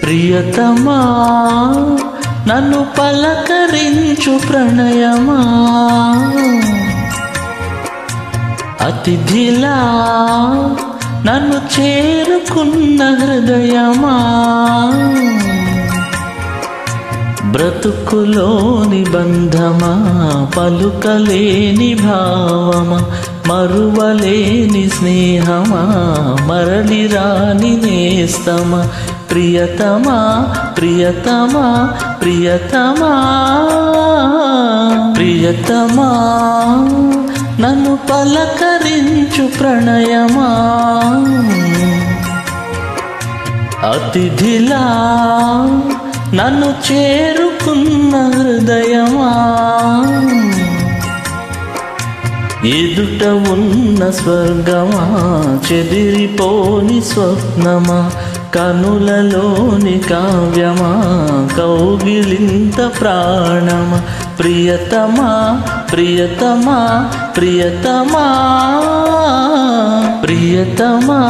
ప్రియతమా నన్ను పలకరించు ప్రణయమా, అతిథిలా నన్ను చేరుకున్న హృదయమా, బ్రతుకులోని బంధమా, పలుకలేని భావమా, మరువలేని స్నేహమా, మరలి రాని నేస్తమా, ప్రియతమా ప్రియతమా ప్రియతమా ప్రియతమా నన్ను పలకరించు ప్రణయమా, అతిథిలా నన్ను చేరుకున్న హృదయమా, ఎదుట ఉన్న స్వర్గమా, చెదిరిపోని స్వప్నమా, కనులలోని కావ్యమా, కౌగిలింత ప్రాణమా, ప్రియతమా ప్రియతమా ప్రియతమా ప్రియతమా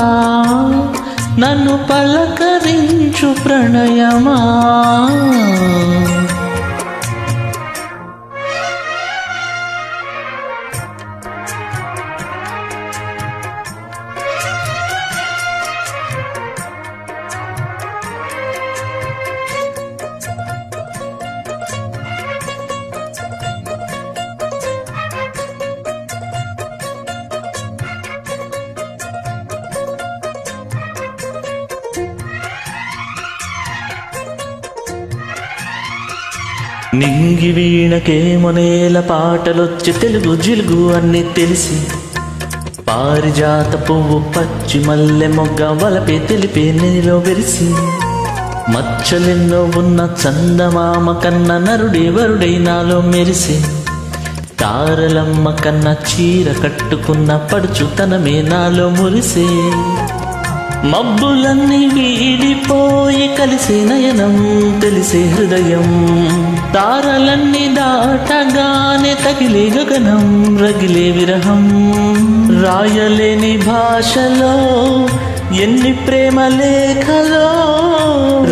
నన్ను పలకరించు ప్రణయమా. నింగి వీణకేమో నేల పాటలొచ్చి తెలుగు జిలుగు అన్ని తెలిసి, పారిజాత పువ్వు పచ్చి మల్లె మొగ్గ వలపే తెలిపే నీలో విరిసి, మచ్చలెన్నో ఉన్న చందమామ కన్న నరుడే వరుడై నాలో మెరిసి, తారలమ్మ కన్న చీర కట్టుకున్న పడుచుతనమే నాలో మురిసే, మబ్బులన్నీ వీడిపోయి కలిసే నయనం తెలిసే హృదయం, తారలన్నీ దాటగానే తగిలే గగనం రగిలే విరహం, రాయలేని భాషలో ఎన్ని ప్రేమ లేఖలో,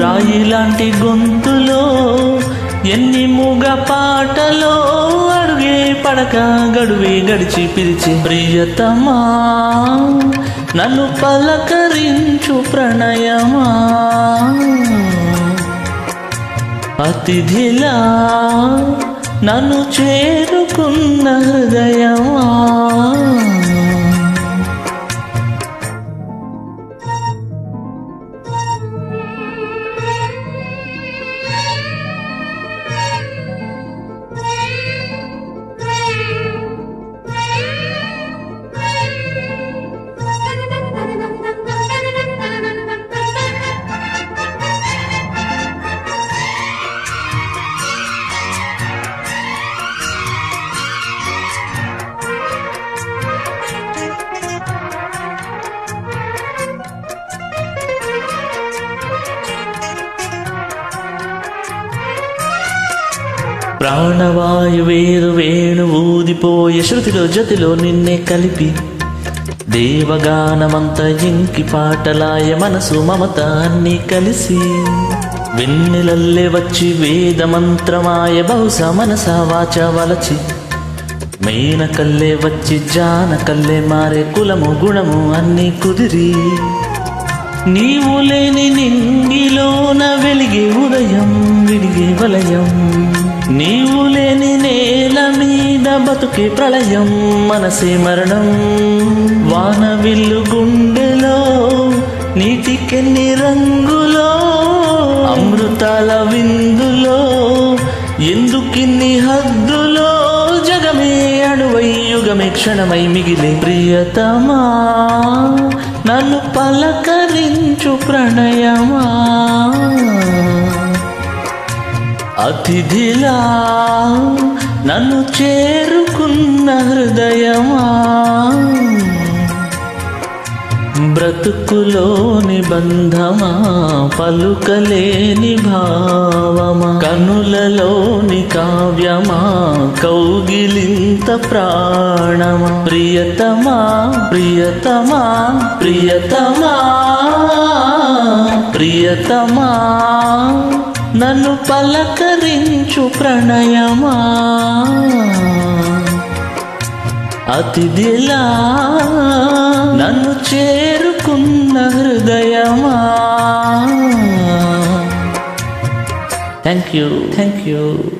రాయిలాంటి గొంతులో ఎన్ని మూగ పాటలో, అడుగే పడక గడువే గడిచి పిలిచి, ప్రియతమా నన్ను పలకరించు ప్రణయమా, అతిథిలా నన్ను చేరుకున్న హృదయమా. ప్రాణవాయువేరు వేణు ఊదిపోయే శృతిలో జతిలో నిన్నే కలిపి, దేవగానమంత ఇంకి పాటలాయ మనసు మమత అన్నీ కలిసి, వెన్నెలల్లే వచ్చి వేద మంత్రమాయ బహుశా మనస వాచ వలచి, మేనకల్లే వచ్చి జానకల్లే మారే కులము గుణము అన్నీ కుదిరి, నీవు లేని నింగిలోన వెలిగే ఉదయం విడిగే వలయం, నీవు లేని నేల మీద బతుకే ప్రళయం మనసే మరణం, వానవిల్లు గుండెలో నీటికెన్ని రంగులో, అమృతాల విందులో ఎందుకిన్ని హద్దులో, జగమే అణువై యుగమే క్షణమై మిగిలే, ప్రియతమా నన్ను పలకరించు ప్రణయమా, అతిథిలా నన్ను చేరుకున్న హృదయమా, బ్రతుకులోని బంధమా పలుకలేని భావమా కనులలోని కావ్యమా కౌగిలింత ప్రాణమా ప్రియతమా ప్రియతమా ప్రియతమా ప్రియతమా నన్ను పలకరించు ప్రణయమా అతిథిలా నన్ను చేరుకున్న హృదయమా. Thank you.